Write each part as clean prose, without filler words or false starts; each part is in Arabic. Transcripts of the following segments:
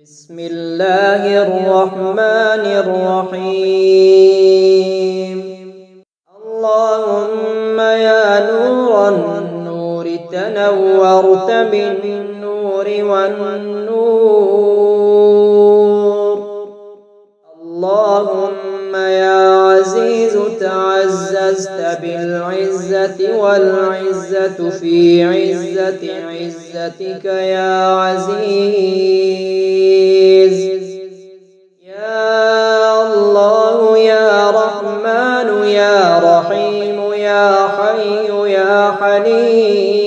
بسم الله الرحمن الرحيم. اللهم يا نور النور تنورت بالنور والنور. اللهم يا عزيز تعززت بالعزة والعزة في عزة عزتك يا عزيز. يا الله يا رحمن يا رحيم يا حي يا حليم.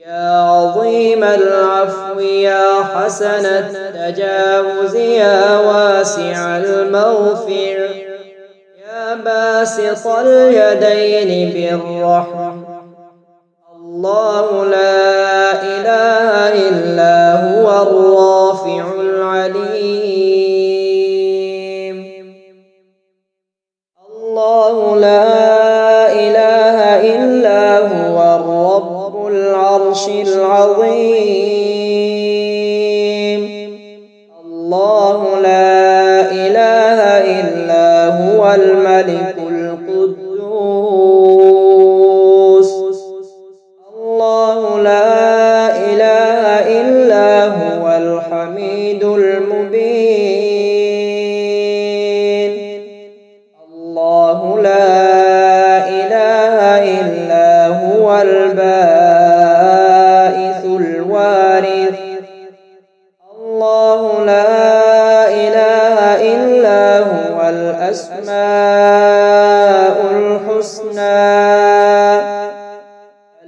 يا عظيم العفو يا حسن التجاوز يا واسع المغفر يا باسط اليدين بالرحمة. الله لا إله إلا هو الرافع العليم. الله لا إله إلا هو الرب العرش العظيم. الله لا إله إلا هو الملك القدوس. الله لا إله إلا هو الحميد المبين. الله لا إله إلا هو الباعث الوارث. الله لا إله إلا هو الأسماء الحسنى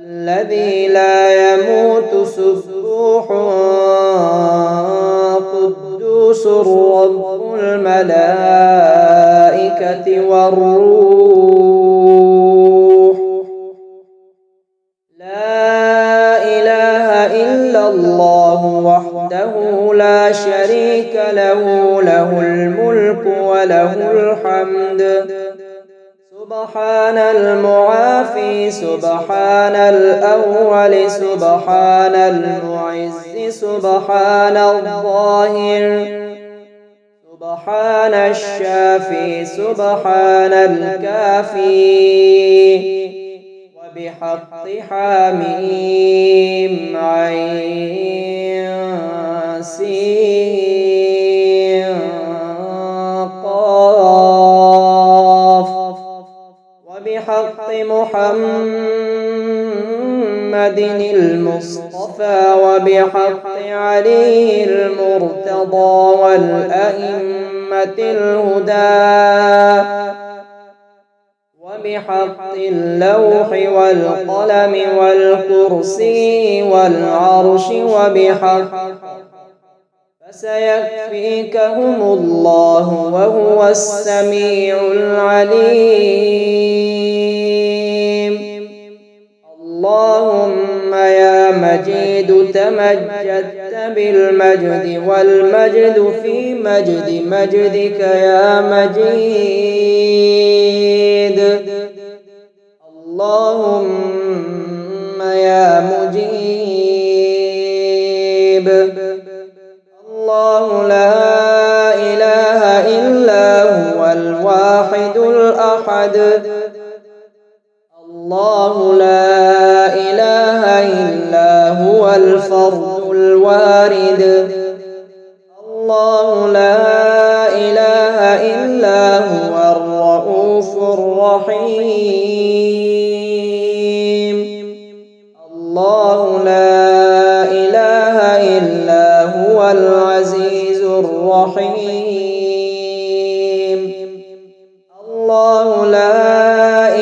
الذي لا يموت سبوح قدوس رب الملائكة والروح. لا إله إلا الله وحده لا شريك له له الملك وله الحمد. سبحان المعافي سبحان الأول سبحان المعز سبحان الظاهر سبحان الشافي سبحان الكافي. وبحق حميم عين سين قاف. وبحق محمد المصطفى وبحق علي المرتضى والأئمة الهدى. وبحق اللوح والقلم والكرسي والعرش وبحق فسيكفيكهم الله وهو السميع العليم. اللهم يا مجيد تمجدت بالمجد والمجد في مجد مجدك يا مجيد. اللهم يا مجيب. الله لا إله إلا هو الواحد الأحد. الله لا إله إلا هو الفرد الوارد. الله لا إله إلا هو الرؤوف الرحيم. الله لا إله إلا هو العزيز الرحيم. الله لا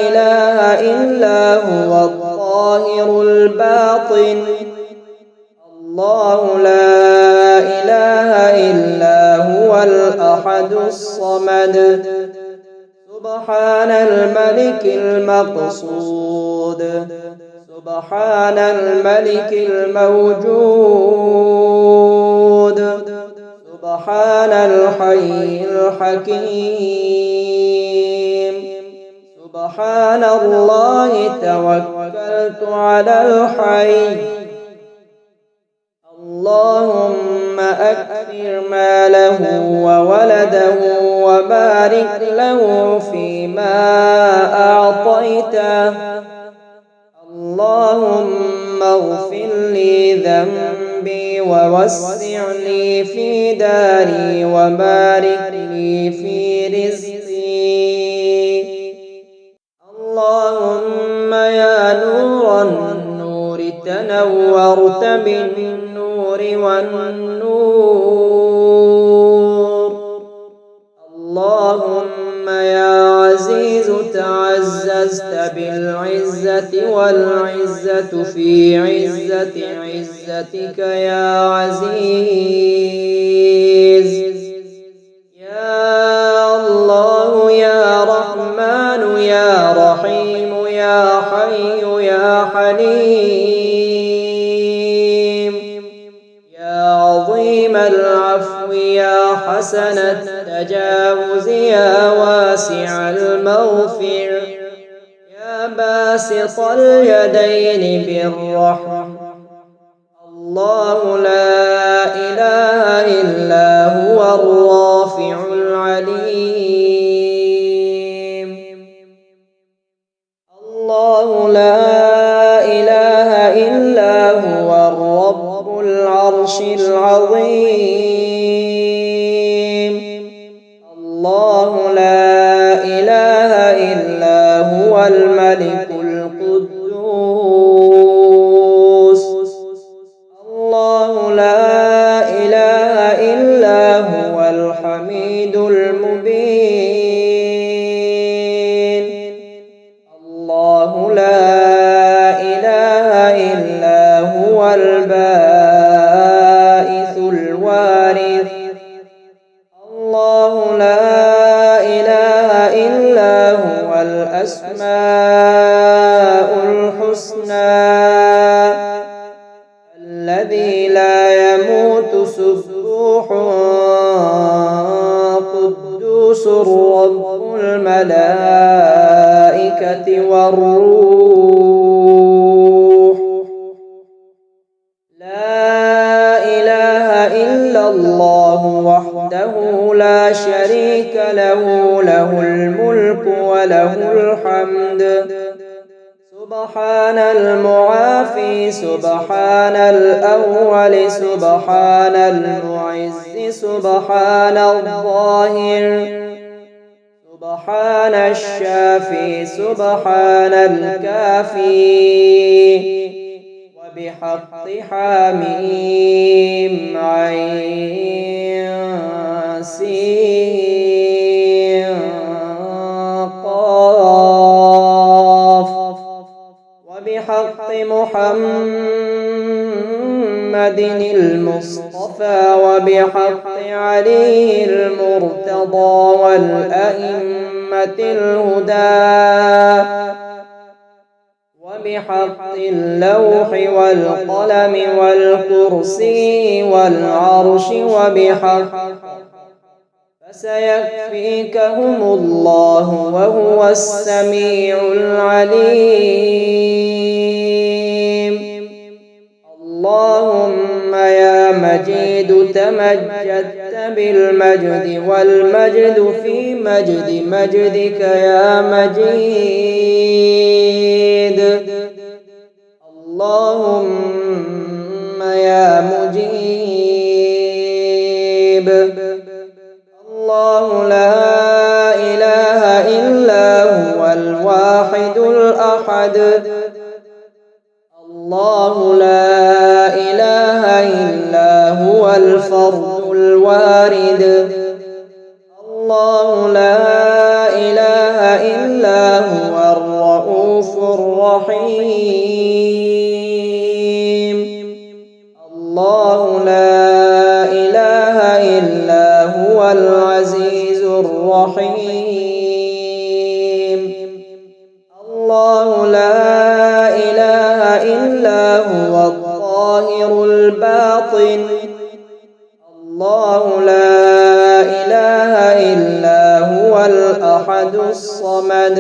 إله إلا هو الظاهر الباطن. الله لا إله إلا هو الأحد الصمد. سبحان الملك المقصود سبحان الملك الموجود سبحان الحي الحكيم. سبحان الله توكلت على الحي. اللهم أكثر ماله وولده وبارك له فيما أعطيته. اللهم اغفر لي ذنبي ووسع لي في داري وبارك لي في رزقي. اللهم يا نور النور تنورت بالنور والنور. اللهم يا عزيز تعززت بالعزة والعزة في عزة عزتك يا عزيز. يا الله يا رحمن يا رحيم يا حي يا حليم يا عظيم العفو يا حسن التجاوز يا واسع المغفر يا باسط اليدين بالرحمة. الله لا إله إلا هو الرافع العليم. الله لا إله إلا هو الرب العرش العظيم. الله لا إله إلا هو الملك القدوس. الله لا إله إلا هو الحميد المبين. الله لا إله إلا هو الباعث الوارث. الله لا إله إلا هو الأسماء الحسنى الذي لا يموت سبوح قدوس رب الملائكة والروح. لا إله إلا الله وحده لا شريك له له الملك وله الحمد. سبحان المعافي سبحان الأول سبحان المعز سبحان الظاهر سبحان الشافي سبحان الكافي وبحق حميم عين سين قاف وبحق محمد المصطفى وبحق علي المرتضى والأئمة الهدى وبحق اللوح والقلم والكرسي والعرش وبحق فسيكفيكهم الله وهو السميع العليم. اللهم يا مجيد تمجدت بالمجد والمجد في مجد مجدك يا مجيد. اللهم يا مجيب. الله لا إله إلا هو الواحد الأحد. الله لا إله إلا هو الفرد الوارد. الله لا إله إلا هو الرؤوف الرحيم. الله لا إله إلا هو العزيز الرحيم. الله لا إله إلا هو الظاهر الباطن. الله لا إله إلا هو الأحد الصمد.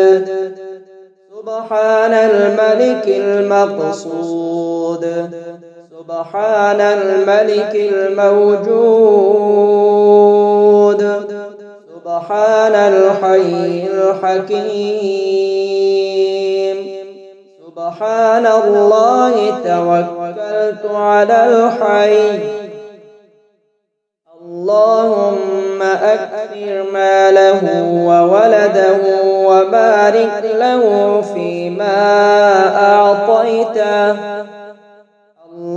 سبحان الملك المقصود سبحان الملك الموجود سبحان الحي الحكيم سبحان الله توكلت على الحي اللهم أكثر ماله وولده وبارك له فيما أعطيته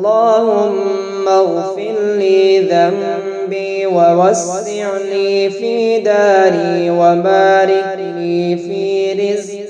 اللهم اغفر لي ذنبي ووسع لي في داري وبارك لي في رزقي